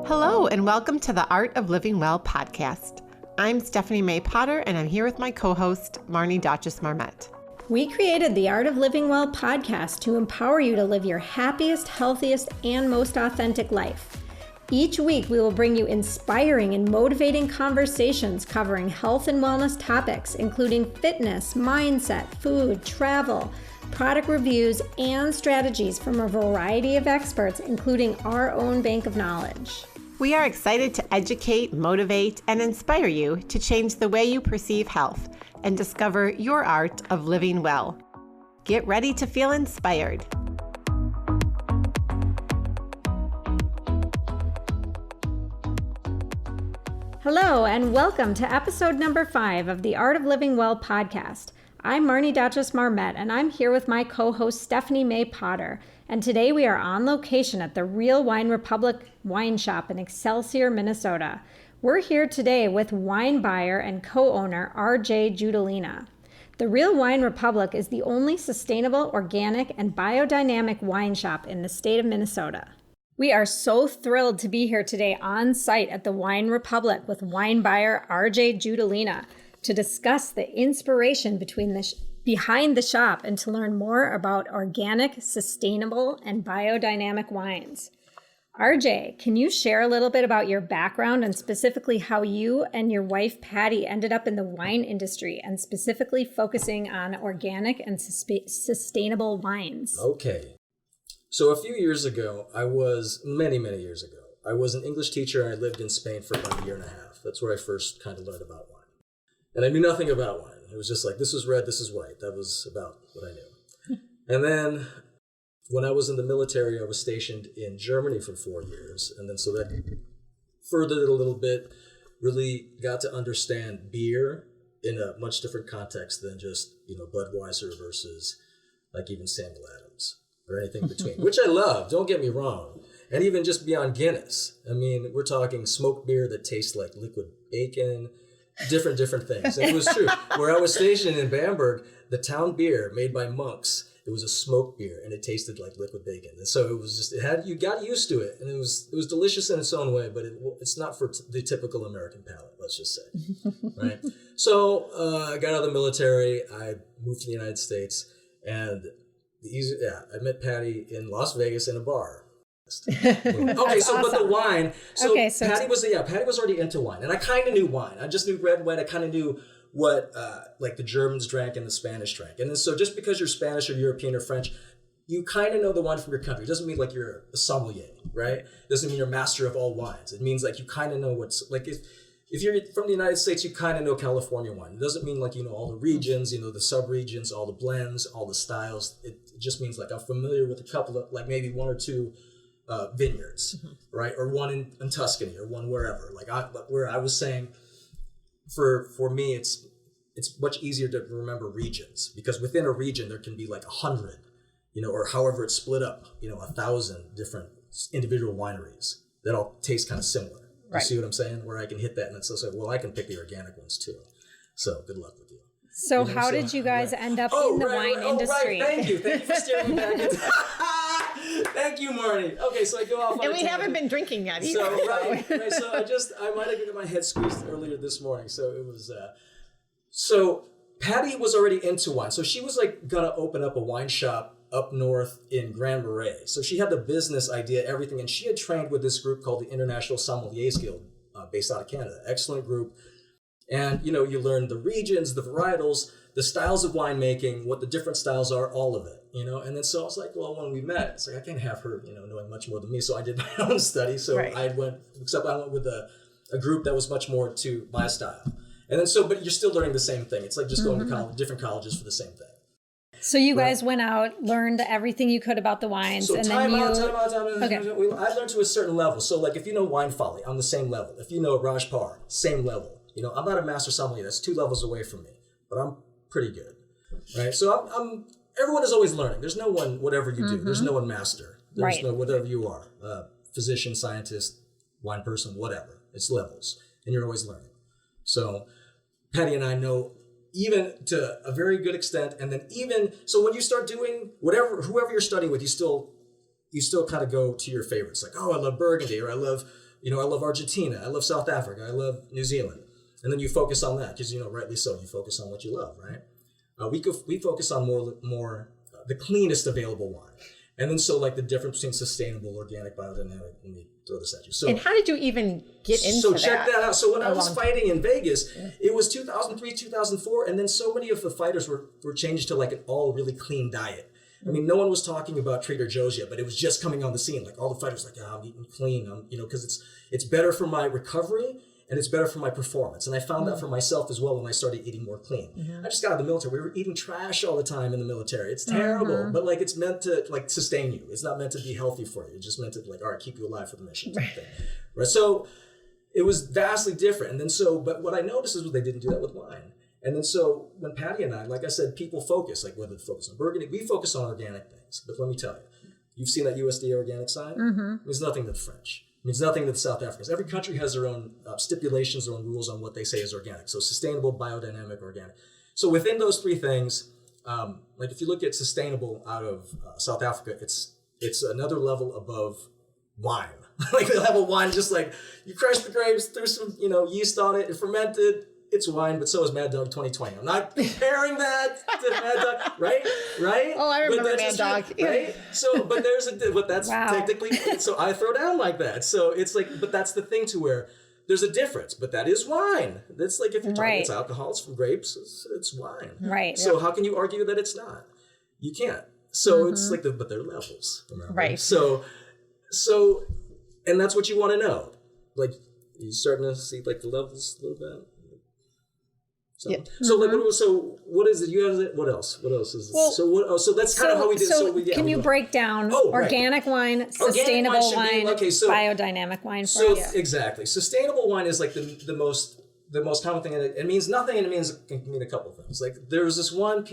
Hello, and welcome to the Art of Living Well podcast. I'm Stephanie May Potter, and I'm here with my co-host, Marnie Dotches-Marmette. We created the Art of Living Well podcast to empower you to live your happiest, healthiest, and most authentic life. Each week, we will bring you inspiring and motivating conversations covering health and wellness topics, including fitness, mindset, food, travel, product reviews, and strategies from a variety of experts, including our own bank of knowledge. We are excited to educate, motivate, and inspire you to change the way you perceive health and discover your art of living well. Get ready to feel inspired. Hello, and welcome to episode number 5 of the Art of Living Well podcast. I'm Marnie Dotches-Marmette, and I'm here with my co-host Stephanie May Potter. And today we are on location at the Real Wine Republic Wine Shop in Excelsior, Minnesota. We're here today with wine buyer and co-owner RJ Judalena. The Real Wine Republic is the only sustainable, organic, and biodynamic wine shop in the state of Minnesota. We are so thrilled to be here today on site at the Wine Republic with wine buyer RJ Judalena to discuss the inspiration behind the shop and to learn more about organic, sustainable, and biodynamic wines. RJ, can you share a little bit about your background and specifically how you and your wife Patti ended up in the wine industry and specifically focusing on organic and sustainable wines? Okay. So a few years ago, many years ago, I was an English teacher and I lived in Spain for about a year and a half. That's where I first kind of learned about wine. And I knew nothing about wine. It was just like, this is red, this is white. That was about what I knew. And then when I was in the military, I was stationed in Germany for 4 years. And then so that furthered it a little bit, really got to understand beer in a much different context than just, Budweiser versus like even Samuel Adams or anything between, which I love, don't get me wrong. And even just beyond Guinness. I mean, we're talking smoked beer that tastes like liquid bacon, different things. And it was true. Where I was stationed in Bamberg, the town beer made by monks, it was a smoked beer and it tasted like liquid bacon. And so it was just, you got used to it, and it was delicious in its own way, but it's not for the typical American palate, let's just say, right? So I got out of the military, I moved to the United States, and I met Patti in Las Vegas in a bar. Okay, so awesome. But the wine. So Patti was already into wine, and I kind of knew wine. I just knew red wine. I kind of knew what like the Germans drank and the Spanish drank. And then so just because you're Spanish or European or French, you kind of know the wine from your country. It doesn't mean like you're a sommelier, right? It doesn't mean you're a master of all wines. It means like you kind of know what's like if you're from the United States, you kind of know California wine. It doesn't mean like you know all the regions, the sub-regions, all the blends, all the styles. It just means like I'm familiar with a couple of, like maybe one or two vineyards, right? Or one in Tuscany or one wherever. Where I was saying, for me, it's much easier to remember regions, because within a region there can be like 100, or however it's split up, 1,000 different individual wineries that all taste kind of similar. Right. You see what I'm saying? Where I can hit that and it's also, well, I can pick the organic ones too. So good luck with you. So how did you guys end up in the wine industry? Right. Thank you for steering me back into Thank you, Marnie. Okay, so I go off on and we haven't been drinking yet either. So, right. So I might have gotten my head squeezed earlier this morning. So it was, so Patti was already into wine. So she was like gonna open up a wine shop up north in Grand Marais. So she had the business idea, everything, and she had trained with this group called the International Sommelier Guild, based out of Canada. Excellent group. And, you learn the regions, the varietals, the styles of winemaking, what the different styles are, all of it, And then so I was like, well, when we met, it's like, I can't have her, knowing much more than me. So I did my own study. So right. I went with a group that was much more to my style. And then but you're still learning the same thing. It's like just going to different colleges for the same thing. So you guys went out, learned everything you could about the wines, so and time then out. Okay. I learned to a certain level. So like if you know Wine Folly, I'm the same level. If you know Raj Par, same level. I'm not a master sommelier. That's 2 levels away from me, but I'm pretty good, right? So everyone is always learning. There's no one, whatever you do. There's no one master. There's no whatever you are, physician, scientist, wine person, whatever. It's levels, and you're always learning. So Patti and I know even to a very good extent, and then so when you start doing whoever you're studying with, you still kind of go to your favorites. Like, oh, I love Burgundy, or I love I love Argentina, I love South Africa, I love New Zealand. And then you focus on that because, rightly so, you focus on what you love, right? We focus on more the cleanest available wine. And then so like the difference between sustainable, organic, biodynamic, let me throw this at you. So, and how did you even get into that? So check that out. So when I was fighting in Vegas, it was 2003, 2004, and then so many of the fighters were changed to like an all really clean diet. I mean, no one was talking about Trader Joe's yet, but it was just coming on the scene. Like all the fighters were like, I'm eating clean, because it's better for my recovery and it's better for my performance. And I found that for myself as well when I started eating more clean. I just got out of the military. We were eating trash all the time in the military. It's terrible, but like it's meant to like sustain you. It's not meant to be healthy for you. It's just meant to like, all right, keep you alive for the mission. Right. So it was vastly different. And then but what I noticed is they didn't do that with wine. And then so when Patti and I, like I said, people focus, like whether they focus on Burgundy, we focus on organic things. But let me tell you, you've seen that USDA organic sign? It means nothing to the French. It means nothing to the South Africans. Every country has their own stipulations, their own rules on what they say is organic. So sustainable, biodynamic, organic. So within those three things, like if you look at sustainable out of South Africa, it's another level above wine. Like they'll have a wine just like you crush the grapes, threw some yeast on it, it fermented. It's wine, but so is Mad Dog 2020. I'm not comparing that to Mad Dog, right? Oh, I remember Mad Dog. Right? So, but that's technically, so I throw down like that. So it's like, but that's the thing to where there's a difference, but that is wine. That's like if you're talking it's alcohol, it's from grapes, it's wine. Right. So how can you argue that it's not? You can't. So it's like, but they're levels. Remember? Right. So, and that's what you want to know. Like, you starting to see like the levels a little bit? So, so what is it? You have it. What else? What else is it? Well, so that's kind of how we did. So can you break down organic wine, sustainable wine, biodynamic wine for us? Exactly. Sustainable wine is like the most common thing, and it means nothing, and it can mean a couple of things. Like there was this one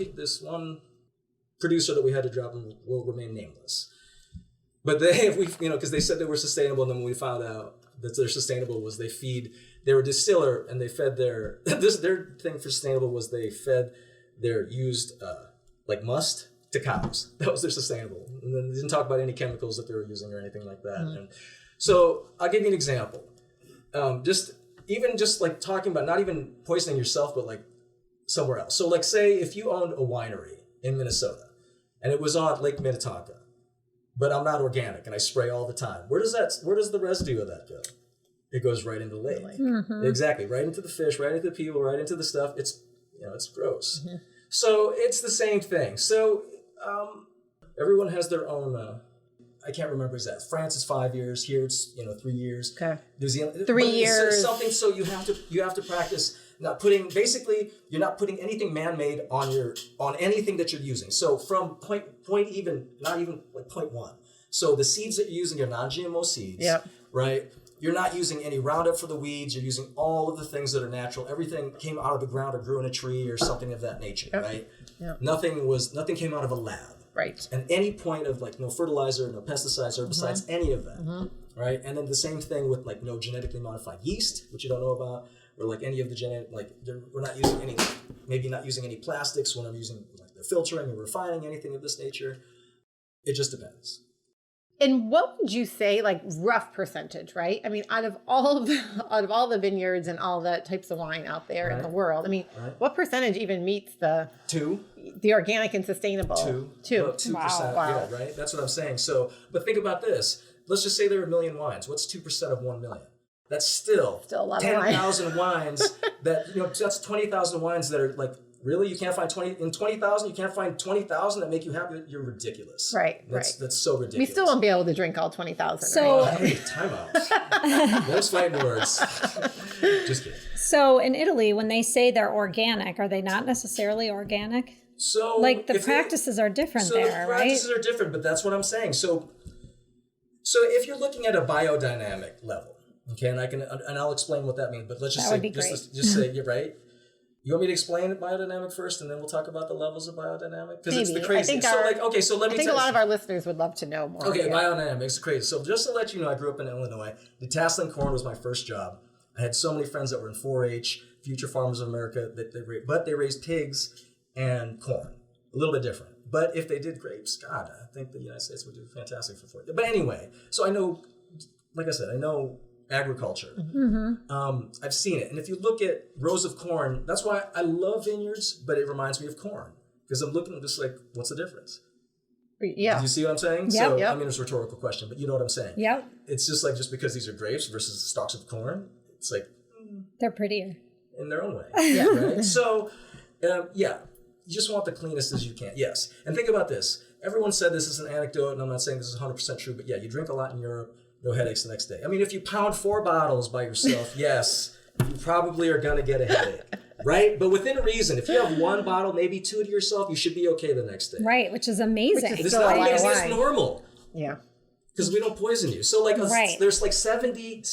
producer that we had to drop and will remain nameless, but because they said they were sustainable, and then when we found out that they're sustainable was they were a distiller and they fed their thing for sustainable was they fed their used like must to cows. That was their sustainable. And then they didn't talk about any chemicals that they were using or anything like that. And so I'll give you an example. Just like talking about not even poisoning yourself, but like somewhere else. So like say if you owned a winery in Minnesota and it was on Lake Minnetonka, but I'm not organic and I spray all the time. Where does the residue of that go? It goes right into the lake. Exactly. Right into the fish, right into the people, right into the stuff. It's gross. So it's the same thing. So everyone has their own, I can't remember exactly. France is 5 years. Here it's 3 years. Okay. New Zealand 3 years. Something. So you have to practice not putting. Basically, you're not putting anything man-made on anything that you're using. So from point not even like 0.1. So the seeds that you're using are non-GMO seeds. Yep. Right. You're not using any Roundup for the weeds. You're using all of the things that are natural. Everything came out of the ground or grew in a tree or something of that nature. Right. Yep. Nothing came out of a lab. Right. And any point of like no fertilizer, no pesticides, herbicides, any of that, right? And then the same thing with like no genetically modified yeast, which you don't know about, or like any of the genetic, like we're not using any plastics when I'm using like the filtering or refining, anything of this nature. It just depends. And what would you say, like rough percentage, right? I mean, out of all the vineyards and all the types of wine out there in the world, I mean, what percentage even meets the organic and sustainable? 2%. Wow. Yeah, right. That's what I'm saying. So, but think about this. Let's just say there are 1 million wines. What's 2% of 1 million? That's still a lot 10,000 wines. That's 20,000 wines that are like. Really? You can't find 20,000? You can't find 20,000 that make you happy? You're ridiculous. Right. That's so ridiculous. We still won't be able to drink all 20,000. So, hey, time out. Those fighting words. Just kidding. So in Italy, when they say they're organic, are they not necessarily organic? So like the practices are different there, right? Practices are different, but that's what I'm saying. So if you're looking at a biodynamic level, okay, and I'll explain what that means, but let's just say you're right. You want me to explain biodynamic first, and then we'll talk about the levels of biodynamic? Because it's the crazy. I think a lot of our listeners would love to know more. Okay, biodynamic is crazy. So just to let you know, I grew up in Illinois. Detasseling corn was my first job. I had so many friends that were in 4-H, Future Farmers of America, but they raised pigs and corn. A little bit different. But if they did grapes, God, I think the United States would do fantastic for 4-H. But anyway, so I know, like I said, I know agriculture. I've seen it. And if you look at rows of corn, that's why I love vineyards, but it reminds me of corn. Because I'm looking at this like, what's the difference? Yeah. Do you see what I'm saying? Yep. So, I mean, it's a rhetorical question, but you know what I'm saying. Yep. It's just like, just because these are grapes versus stalks of corn, it's like, They're prettier. in their own way. Yeah. Right? So, you just want the cleanest as you can. Yes. And think about this. Everyone said this is an anecdote, and I'm not saying this is 100% true, but yeah, you drink a lot in Europe, no headaches the next day. I mean, if you pound 4 bottles by yourself, yes, you probably are going to get a headache, right? But within reason, if you have 1 bottle, maybe 2 to yourself, you should be okay the next day. Right, which is amazing. This is not amazing, it's normal. Yeah. Because we don't poison you. So like there's like 70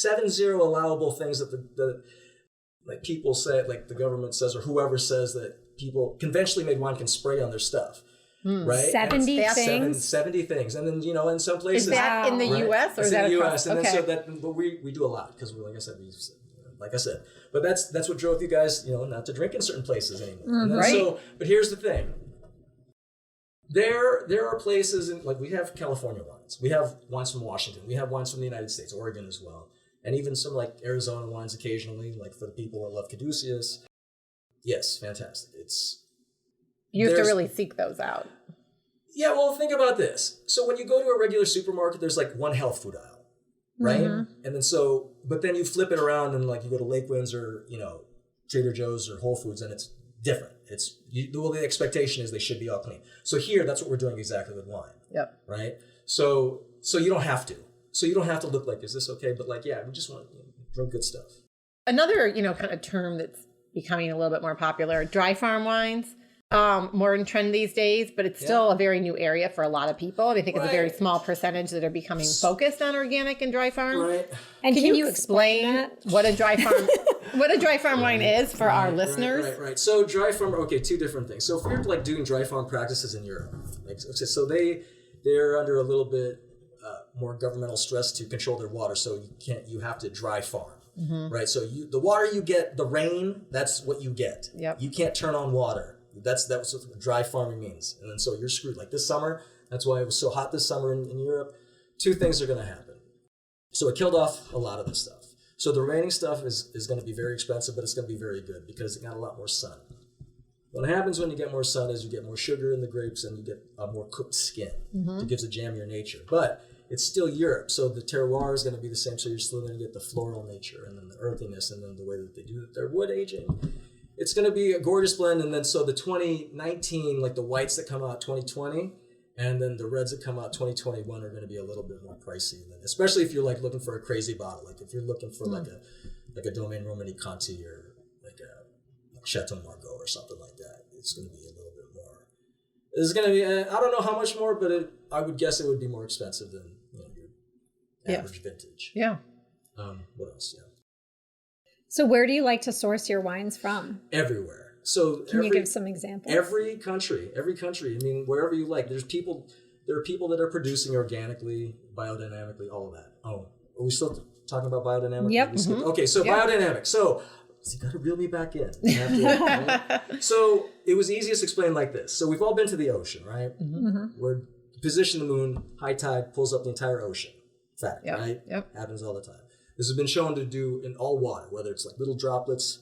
allowable things that the like people say, like the government says, or whoever says that people conventionally made wine can spray on their stuff. Right? 70 things? 70 things. And then, in some places. Is that in the U.S. or it's is that in the across? U.S. And okay. then so that, but we do a lot because, like I said, but that's what drove you guys, not to drink in certain places anymore. And then, right. But here's the thing. There are places like we have California wines. We have wines from Washington. We have wines from the United States, Oregon as well. And even some like Arizona wines occasionally, like for the people that love Caduceus. Yes, fantastic. You have to really seek those out. Yeah, well, think about this. So when you go to a regular supermarket, there's like one health food aisle, right? And then but then you flip it around and like you go to Lake Winds or, Trader Joe's or Whole Foods and it's different. The expectation is they should be all clean. So here, that's what we're doing exactly with wine. Yep. Right? So you don't have to. So you don't have to look like, is this okay? But like, yeah, we just want to drink good stuff. Another, kind of term that's becoming a little bit more popular, dry farm wines. More in trend these days, but it's still a very new area for a lot of people. I think it's a very small percentage that are becoming focused on organic and dry farm. Right. And can you explain what a dry farm wine is for our listeners? Right. So dry farm, okay, 2 different things. So if you're like doing dry farm practices in Europe, so they're under a little bit more governmental stress to control their water. So you have to dry farm. Right. So the water you get, the rain, that's what you get. Yep. You can't turn on water. That's what dry farming means. And then so you're screwed. Like this summer, that's why it was so hot this summer in Europe. 2 things are going to happen. So it killed off a lot of the stuff. So the remaining stuff is going to be very expensive, but it's going to be very good because it got a lot more sun. What happens when you get more sun is you get more sugar in the grapes and you get a more cooked skin. It gives a jammier nature. But it's still Europe, so the terroir is going to be the same. So you're still going to get the floral nature and then the earthiness and then the way that they do their wood aging. It's going to be a gorgeous blend. And then so the 2019, like the whites that come out 2020, and then the reds that come out 2021 are going to be a little bit more pricey. Especially if you're like looking for a crazy bottle. Like if you're looking for like a Domaine Romani Conti or like a Chateau Margaux or something like that, it's going to be a little bit more. It's going to be, I don't know how much more, but I would guess it would be more expensive than your average vintage. Yeah. What else? Yeah. So where do you like to source your wines from? Everywhere. So Can you give some examples? Every country. I mean, wherever you like. There are people that are producing organically, biodynamically, all of that. Oh, are we still talking about biodynamic? Yep. Okay, so biodynamic. So you got to reel me back in. Right? So it was easiest explained like this. So we've all been to the ocean, right? We're positioned the moon, high tide pulls up the entire ocean. Fact, right? Yep. Happens all the time. This has been shown to do in all water, whether it's like little droplets,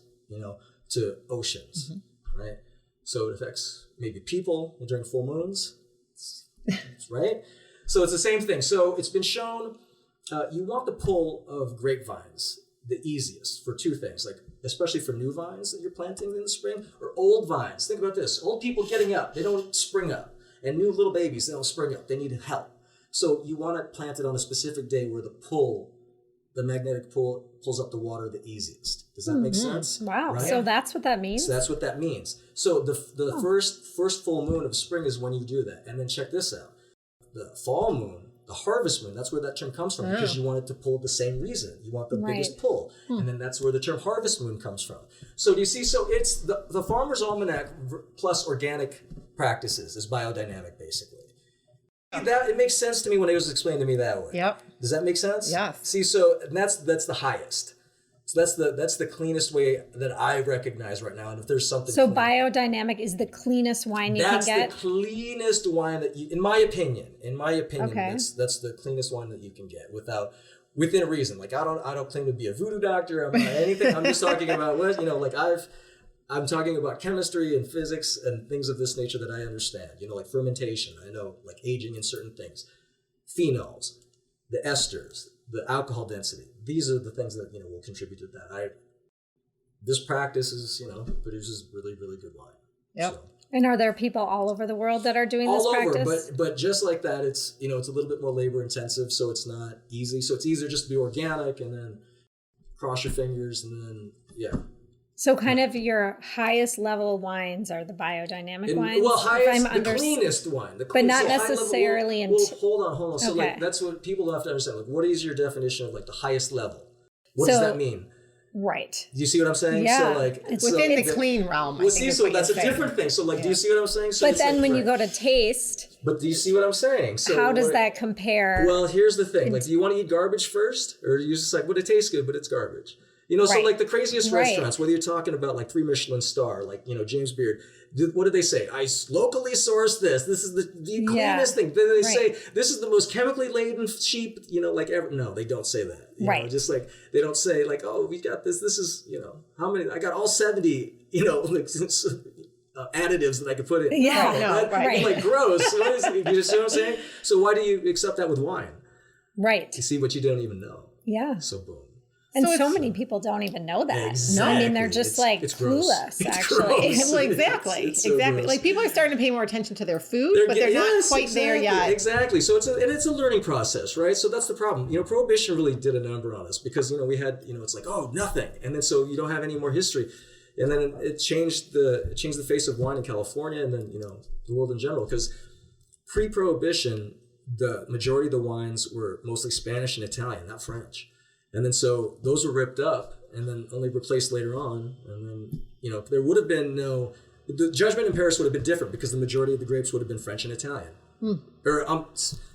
to oceans, right? So it affects maybe people during full moons, right? So it's the same thing. So it's been shown you want the pull of grapevines the easiest for 2 things, like especially for new vines that you're planting in the spring or old vines. Think about this. Old people getting up, they don't spring up. And new little babies, they don't spring up. They need help. So you want to plant it on a specific day where the magnetic pull pulls up the water the easiest. Does that make sense? Wow. Right? So that's what that means? So that's what that means. So the first full moon of spring is when you do that. And then check this out. The fall moon, the harvest moon, that's where that term comes from because you want it to pull the same reason. You want the biggest pull. And then that's where the term harvest moon comes from. So do you see? So it's the Farmer's Almanac plus organic practices is biodynamic basically. It makes sense to me when it was explained to me that way. Yep. Does that make sense? Yes. See, so that's the highest. So that's the cleanest way that I recognize right now. And if there's something So clean, biodynamic is the cleanest wine you can get? That's the cleanest wine that you, in my opinion, Okay. that's the cleanest wine that you can get without within reason. Like I don't claim to be a voodoo doctor. I'm not anything. I'm just talking about what, like I'm talking about chemistry and physics and things of this nature that I understand, like fermentation. I know like aging in certain things, phenols, the esters, the alcohol density. These are the things that, will contribute to that. This practice is, produces really, really good wine. Yep. So, and are there people all over the world that are doing this practice? All over, but just like that, it's, it's a little bit more labor intensive, so it's not easy. So it's easier just to be organic and then cross your fingers and then, yeah. So kind of your highest level wines are the biodynamic wines? Well, the cleanest wine. But not necessarily. Hold on. So like that's what people have to understand. Like, what is your definition of like the highest level? What does that mean? Right. Do you see what I'm saying? Yeah. So like within the clean realm. Well, so that's a different thing. So like, do you see what I'm saying? So but then when you go to taste. But do you see what I'm saying? So how does that compare? Well, here's the thing. Like, do you want to eat garbage first, or do you just like, it tastes good, but it's garbage? So like the craziest restaurants, whether you're talking about like 3 Michelin star, like, James Beard, what did they say? I locally sourced this. This is the cleanest thing. They say, this is the most chemically laden sheep, like ever. No, they don't say that. You know, just like, they don't say like, oh, we got this. This is, how many, I got all 70, like, additives that I could put in. Yeah, right. Like gross. What is it? You see what I'm saying? So why do you accept that with wine? Right. You see what you don't even know. Yeah. So boom. And so many people don't even know that. Exactly. No, I mean, they're just it's clueless, actually. Well, exactly. It's so exactly. gross. Like people are starting to pay more attention to their food, but they're not quite there yet. Exactly. So it's a learning process, right? So that's the problem. Prohibition really did a number on us because, we had, it's like, oh, nothing. And then so you don't have any more history. And then it changed the face of wine in California and then, the world in general. Because pre-prohibition, the majority of the wines were mostly Spanish and Italian, not French. And then so those were ripped up and then only replaced later on. And then, there would have been the judgment in Paris would have been different because the majority of the grapes would have been French and Italian. Or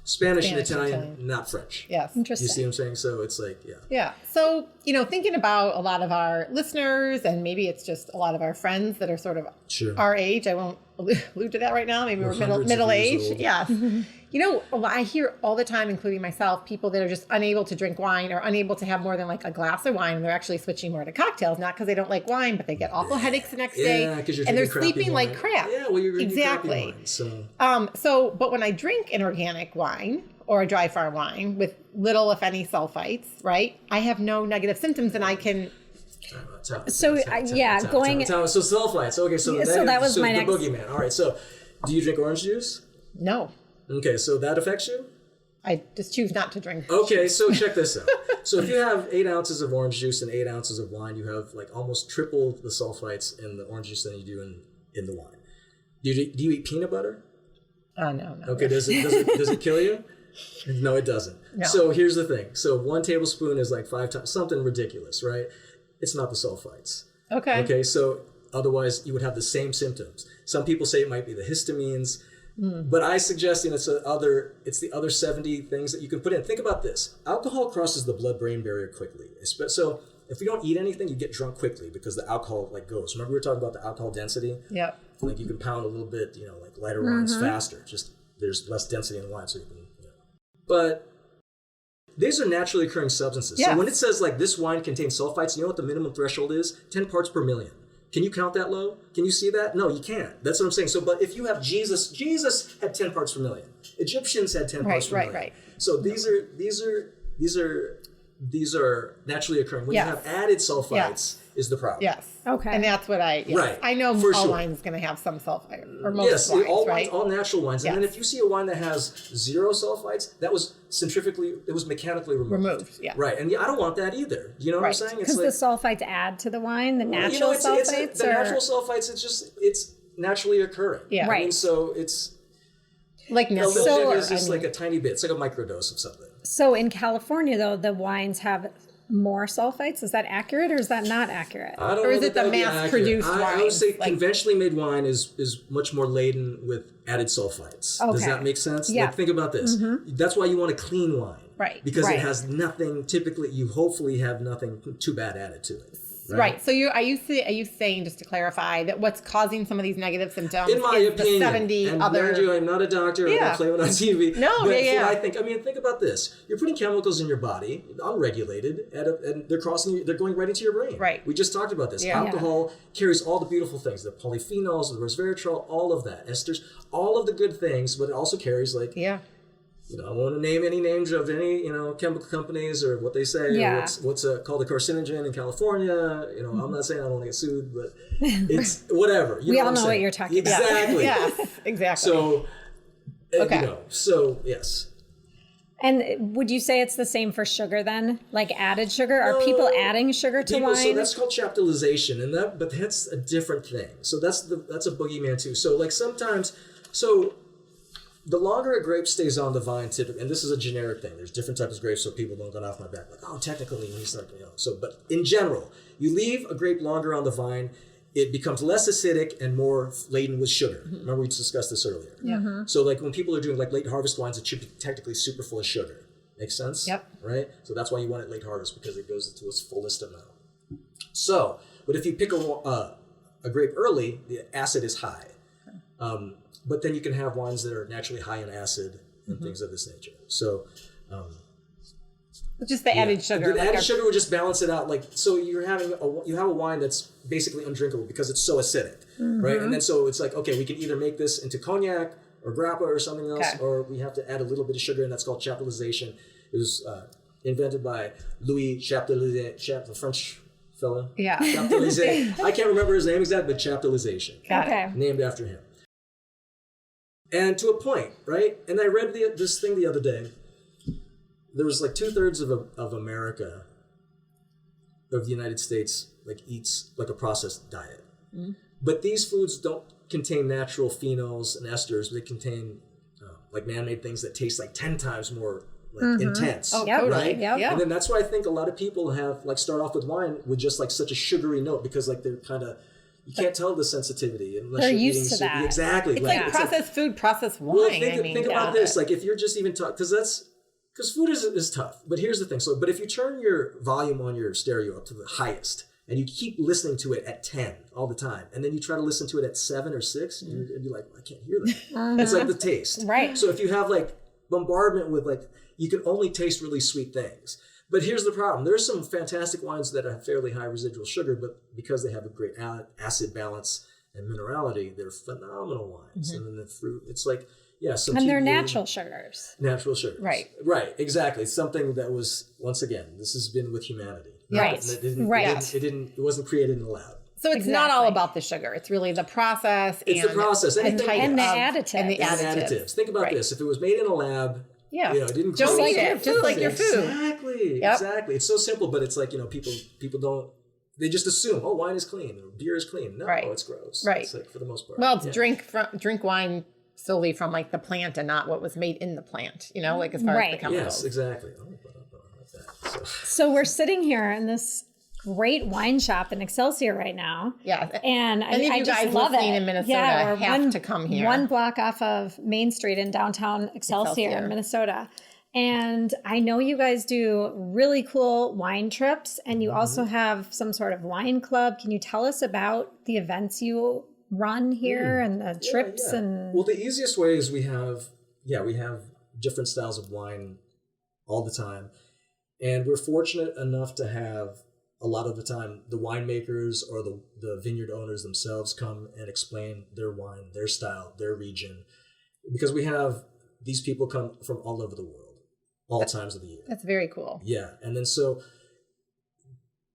Spanish and Italian, not French. Yes. Interesting. You see what I'm saying? So it's like, Yeah. So, thinking about a lot of our listeners and maybe it's just a lot of our friends that are sort of our age. I won't allude to that right now. Maybe we're middle age. Yes. I hear all the time, including myself, people that are just unable to drink wine or unable to have more than like a glass of wine. And they're actually switching more to cocktails, not because they don't like wine, but they get awful headaches the next day. And they're sleeping like crap. Yeah, well, you're drinking exactly. Wine, but when I drink an organic wine or a dry farm wine with little, if any, sulfites, right? I have no negative symptoms and I can... So sulfites. Okay, so that was my next... the boogeyman. All right, so do you drink orange juice? No. Okay, so that affects you? I just choose not to drink. Okay, so check this out. So if you have 8 ounces of orange juice and 8 ounces of wine, you have like almost triple the sulfites in the orange juice than you do in the wine. Do you eat peanut butter? No. Okay, does it kill you? No, it doesn't. No. So here's the thing. So 1 tablespoon is like 5 times, something ridiculous, right? It's not the sulfites. Okay, so otherwise you would have the same symptoms. Some people say it might be the histamines, but I suggest it's the other 70 things that you can put in. Think about this. Alcohol crosses the blood-brain barrier quickly. So if you don't eat anything, you get drunk quickly because the alcohol like goes. Remember we were talking about the alcohol density? Yep. Like you can pound a little bit, like lighter wines faster. Just there's less density in the wine, so you can. But these are naturally occurring substances. Yes. So when it says like this wine contains sulfites, you know what the minimum threshold is? 10 parts per million. Can you count that low? Can you see that? No, you can't. That's what I'm saying. So, but if you have Jesus had 10 parts per million. Egyptians had 10 parts per million. Right. So these are naturally occurring. When you have added sulfites, is the problem. Yes. Okay. And that's what right. I know all wine is going to have some sulfite, or most wines, all right? wines, all natural wines. And then if you see a wine that has 0 sulfites, that was mechanically removed. Yeah. Right. And I don't want that either. You know what I'm saying? Because the sulfites add to the wine, the natural sulfites? The natural sulfites, it's naturally occurring. Yeah. Right. I mean, so it's... Like a little bit is just like a tiny bit. It's like a microdose of something. So in California, though, the wines have more sulfites. Is that accurate or is that not accurate? I don't know. Or is it the mass-produced wine? I would say conventionally made wine is much more laden with added sulfites. Okay. Does that make sense? Yeah. Like, think about this. That's why you want a clean wine. Right. Because it has nothing, typically, you hopefully have nothing too bad added to it. Right. So are you saying, just to clarify, that what's causing some of these negative symptoms in my is opinion, the 70 and other... mind you, I'm not a doctor, I don't claim it on TV. No, but I think about this. You're putting chemicals in your body, unregulated, and they're going right into your brain. Right. We just talked about this. Yeah. Alcohol carries all the beautiful things, the polyphenols, the resveratrol, all of that, esters, all of the good things, but it also carries I won't name any names of any, chemical companies or what they say, or what's called a carcinogen in California. I'm not saying I don't want to get sued, but it's whatever. We all know what you're talking about. Exactly. Yes, exactly. So, yes. And would you say it's the same for sugar then? Like added sugar? Are people adding sugar to wine? So that's called chaptalization, but that's a different thing. So that's a boogeyman too. So sometimes, the longer a grape stays on the vine, typically, and this is a generic thing. There's different types of grapes, so people don't get off my back technically, when you start, but in general, you leave a grape longer on the vine, it becomes less acidic and more laden with sugar. Mm-hmm. Remember we discussed this earlier. Yeah. Mm-hmm. So when people are doing late harvest wines, it should be technically super full of sugar. Makes sense? Yep. Right? So that's why you want it late harvest, because it goes to its fullest amount. So, but if you pick a grape early, the acid is high. But then you can have wines that are naturally high in acid and things of this nature. So, just the added sugar. The added sugar would just balance it out. So you have a wine that's basically undrinkable because it's so acidic, right? And then so it's okay, we can either make this into cognac or grappa or something else, or we have to add a little bit of sugar, and that's called chaptalization. It was invented by Louis Chaptalizé, the French fella. Yeah. Chaptalizé. I can't remember his name exactly, but chaptalization. Okay. Named after him. And to a point, right? And I read this thing the other day. There was 2/3 of America, of the United States, eats a processed diet. Mm-hmm. But these foods don't contain natural phenols and esters. They contain man-made things that taste 10 times more intense. Oh, totally. Right? Yep. And then that's why I think a lot of people have start off with wine with just such a sugary note, because they're kind of, you can't tell the sensitivity unless they're you're used eating to that. Exactly. It's processed food, processed wine. Well, think about this. If you're just even talking, because food is tough. But here's the thing. But if you turn your volume on your stereo up to the highest, and you keep listening to it at 10 all the time, and then you try to listen to it at 7 or 6, and you're like, I can't hear that. It's the taste. Right. So if you have bombardment with you can only taste really sweet things. But here's the problem. There's some fantastic wines that have fairly high residual sugar, but because they have a great acid balance and minerality, they're phenomenal wines. Mm-hmm. And then the fruit, it's and they're natural sugars. Natural sugars. Right. Right, exactly. It's something that was, once again, this has been with humanity. Right. It wasn't created in a lab. So it's not all about the sugar. It's really the process. It's the process. And the additives. And the additives. Think about this. If it was made in a lab, it didn't just like your food. Exactly. Yep. Exactly. It's so simple, but it's people don't, they just assume, wine is clean or beer is clean. No, it's gross. Right. It's for the most part. Well, it's drink wine solely from the plant and not what was made in the plant, as far as the chemicals. Yes, exactly. So we're sitting here in this great wine shop in Excelsior right now. Yeah. And I just love it. In Minnesota have to come here. One block off of Main Street in downtown Excelsior, Minnesota. And I know you guys do really cool wine trips, and you also have some sort of wine club. Can you tell us about the events you run here and the trips? And well, the easiest way is we have different styles of wine all the time. And we're fortunate enough to have, a lot of the time, the winemakers or the vineyard owners themselves come and explain their wine, their style, their region. Because we have these people come from all over the world, all times of the year. That's very cool. Yeah. And then so,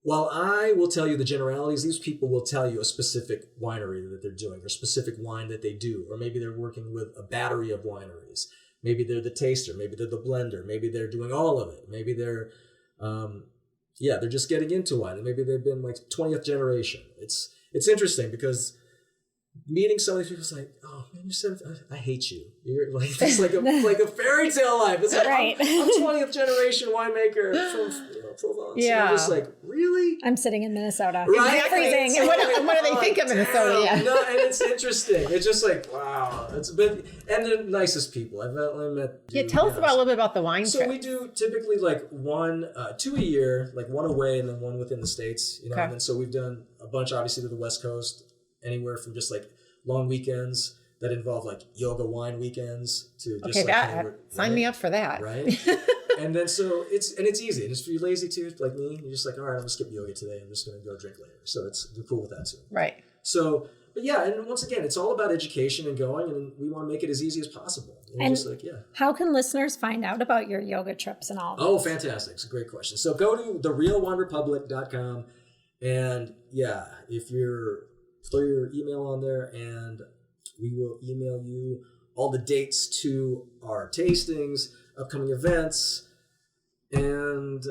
while I will tell you the generalities, these people will tell you a specific winery that they're doing, or specific wine that they do, or maybe they're working with a battery of wineries. Maybe they're the taster, maybe they're the blender, maybe they're doing all of it. Maybe they're, they're just getting into wine, and maybe they've been 20th generation. It's interesting because meeting some of these people, it's like, oh man, I hate you. You're like, it's like a fairy tale life. It's like, right. I'm 20th generation winemaker from Provence. Yeah. And I'm just like, really? I'm sitting in Minnesota. Right? It's freezing. And what do they think of Minnesota? Yeah. No, and it's interesting. It's just like, wow. And they're the nicest people I've met. Yeah, tell us a little bit about the wine So trip. we do typically like two a year, like one away and then one within the States, you know. Okay. And then so we've done a bunch, obviously, to the West Coast, anywhere from just like long weekends that involve like yoga wine weekends to just sign me up for that. Right. And then so it's easy. And if you're lazy too, like me, you're just like, all right, I'm gonna skip yoga today. I'm just gonna go drink later. So we're cool with that too. Right. So, but yeah, and once again, it's all about education and going, and we want to make it as easy as possible. And just like, yeah. How can listeners find out about your yoga trips and all? Oh, fantastic. It's a great question. So go to therealwinerepublic.com, and yeah, throw your email on there, and we will email you all the dates to our tastings, upcoming events, and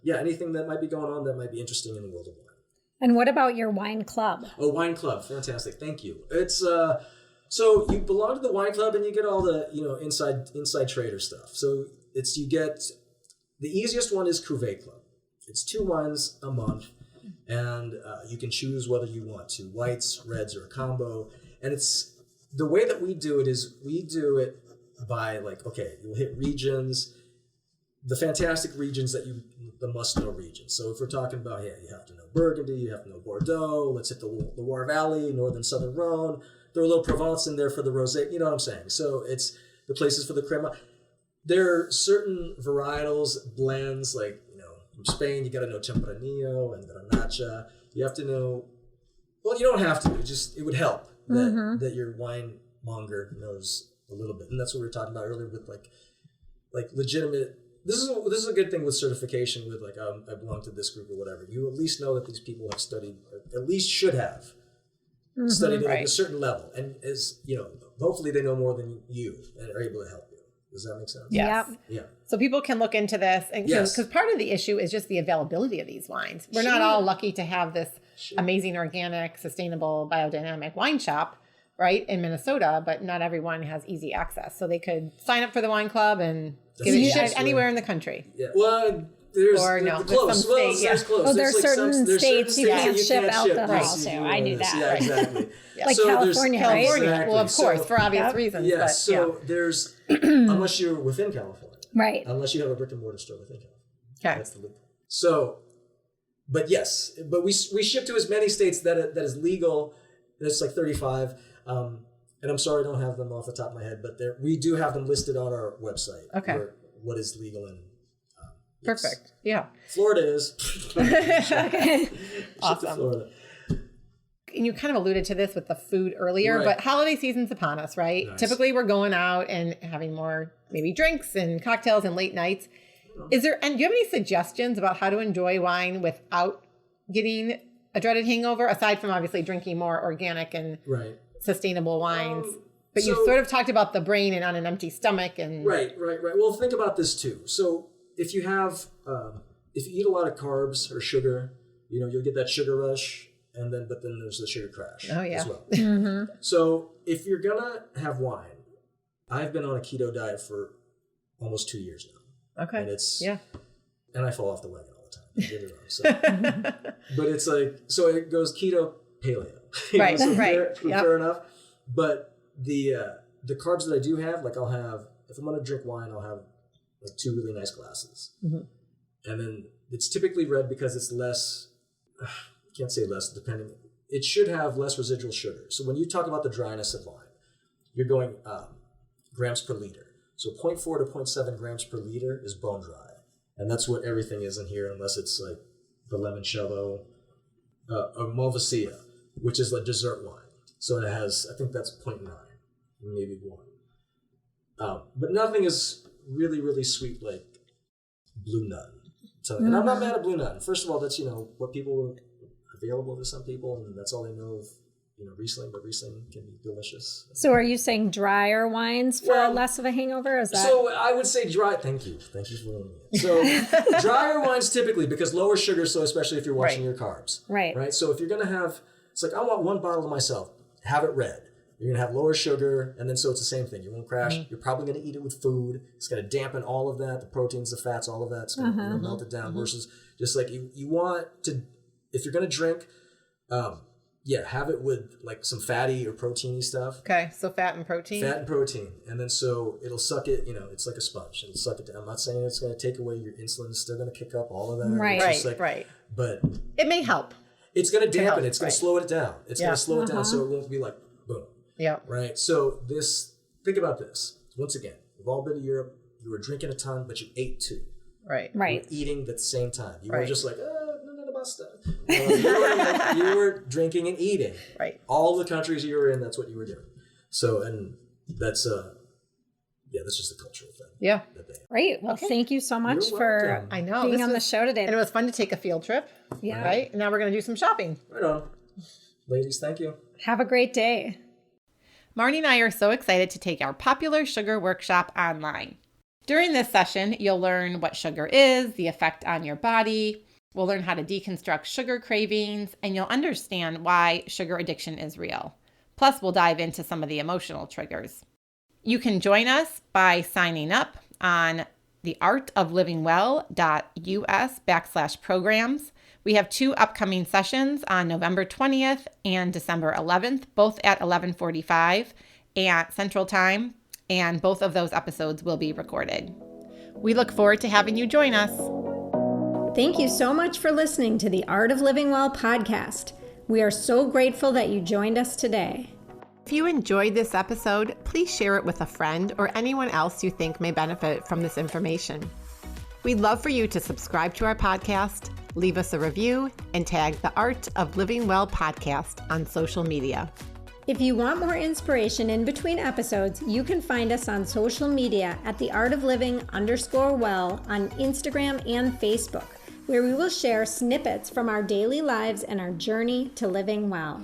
anything that might be going on that might be interesting in the world of wine. And what about your wine club? Oh, wine club. Fantastic. Thank you. It's so you belong to the wine club and you get all the, inside trader stuff. So you get the easiest one is Cuvée Club. It's 2 wines a month, and you can choose whether you want 2 whites, reds, or a combo. And it's the way that we do it is we do it by you'll hit regions, the fantastic regions the must-know regions. So if we're talking about, you have to know Burgundy, you have to know Bordeaux, let's hit the Loire Valley, Northern Southern Rhone, throw a little Provence in there for the Rosé, you know what I'm saying? So it's the places for the crema. There are certain varietals, blends, from Spain, you got to know Tempranillo and Garnacha. You have to know, well, you don't have to, it would help that your wine monger knows a little bit. And that's what we were talking about earlier with like legitimate. This is a good thing with certification with I belong to this group or whatever. You at least know that these people have studied, or at least should have studied at a certain level, and hopefully they know more than you and are able to help you. Does that make sense? Yes. Yeah. So people can look into this, and because part of the issue is just the availability of these wines. We're not all lucky to have this amazing organic, sustainable, biodynamic wine shop, right, in Minnesota, but not everyone has easy access. So they could sign up for the wine club and get it shipped anywhere in the country. Yeah. Well, there's close. There's close. Oh, there's certain states you can't ship alcohol to. I knew that. Yeah, exactly. Like so California, right? Exactly. Well, of course, for obvious reasons. Yeah, but, so there's, unless you're within California. Right. Unless you have a brick and mortar store within California. Okay. That's the loophole. So, but we ship to as many states that is legal. There's 35. And I'm sorry I don't have them off the top of my head, but we do have them listed on our website. Okay. What is legal in Perfect. Yeah. Florida is. Awesome. Florida. And you kind of alluded to this with the food earlier, but holiday season's upon us, right? Nice. Typically we're going out and having more maybe drinks and cocktails and late nights. Do you have any suggestions about how to enjoy wine without getting a dreaded hangover, aside from obviously drinking more organic and sustainable wines? But you sort of talked about the brain and on an empty stomach and Right. Well, think about this too. So if you eat a lot of carbs or sugar, you'll get that sugar rush, but then there's the sugar crash as well. Mm-hmm. So if you're gonna have wine, I've been on a keto diet for almost 2 years now. Okay. And and I fall off the wagon all the time. Don't get me wrong. So, but it's so it goes keto, paleo. Right. So Right. fair enough. But the carbs that I do have, I'll have, if I'm gonna drink wine, I'll have 2 really nice glasses. Mm-hmm. And then it's typically red because it's less, can't say less, depending. It should have less residual sugar. So when you talk about the dryness of wine, you're going grams per liter. So 0.4 to 0.7 grams per liter is bone dry. And that's what everything is in here, unless it's the limoncello or Malvasia, which is dessert wine. So it has, I think that's 0.9, maybe 1. But nothing is really, really sweet like Blue Nun. So, and I'm not mad at Blue Nun. First of all, that's, what people available to some people, and that's all they know of, Riesling, but Riesling can be delicious. So are you saying drier wines for less of a hangover? Is that? So I would say dry. Thank you for learning it. So drier wines typically, because lower sugar, so especially if you're watching your carbs. Right. So if you're going to have, I want 1 bottle to myself, have it red. You're going to have lower sugar, and then so it's the same thing. You won't crash. Mm-hmm. You're probably going to eat it with food. It's going to dampen all of that, the proteins, the fats, all of that. It's going to melt it down versus just like you want to, if you're going to drink, have it with like some fatty or proteiny stuff. Okay, so fat and protein. Fat and protein. And then so it'll suck it, it's like a sponge. It'll suck it down. I'm not saying it's going to take away your insulin. It's still going to kick up all of that. Right. But it may help. It's going to dampen it. It's going to slow it down. It's going to slow it down so it won't be like, boom. Yeah. Right. So think about this. Once again, we've all been to Europe. You were drinking a ton, but you ate too. Right. You were eating at the same time. You were just like, none of my stuff. You were drinking and eating. Right. All the countries you were in, that's what you were doing. So, and that's that's just a cultural thing. Yeah. Great. Well, thank you so much for being on the show today. And it was fun to take a field trip. Yeah. Right. And now we're going to do some shopping. Right on. Ladies, thank you. Have a great day. Marnie and I are so excited to take our popular sugar workshop online. During this session, you'll learn what sugar is, the effect on your body. We'll learn how to deconstruct sugar cravings, and you'll understand why sugar addiction is real. Plus, we'll dive into some of the emotional triggers. You can join us by signing up on theartoflivingwell.us/programs. We have 2 upcoming sessions on November 20th and December 11th, both at 11:45 at Central Time, and both of those episodes will be recorded. We look forward to having you join us. Thank you so much for listening to the Art of Living Well podcast. We are so grateful that you joined us today. If you enjoyed this episode, please share it with a friend or anyone else you think may benefit from this information. We'd love for you to subscribe to our podcast, leave us a review, and tag the Art of Living Well podcast on social media. If you want more inspiration in between episodes, you can find us on social media at theartofliving_well on Instagram and Facebook, where we will share snippets from our daily lives and our journey to living well.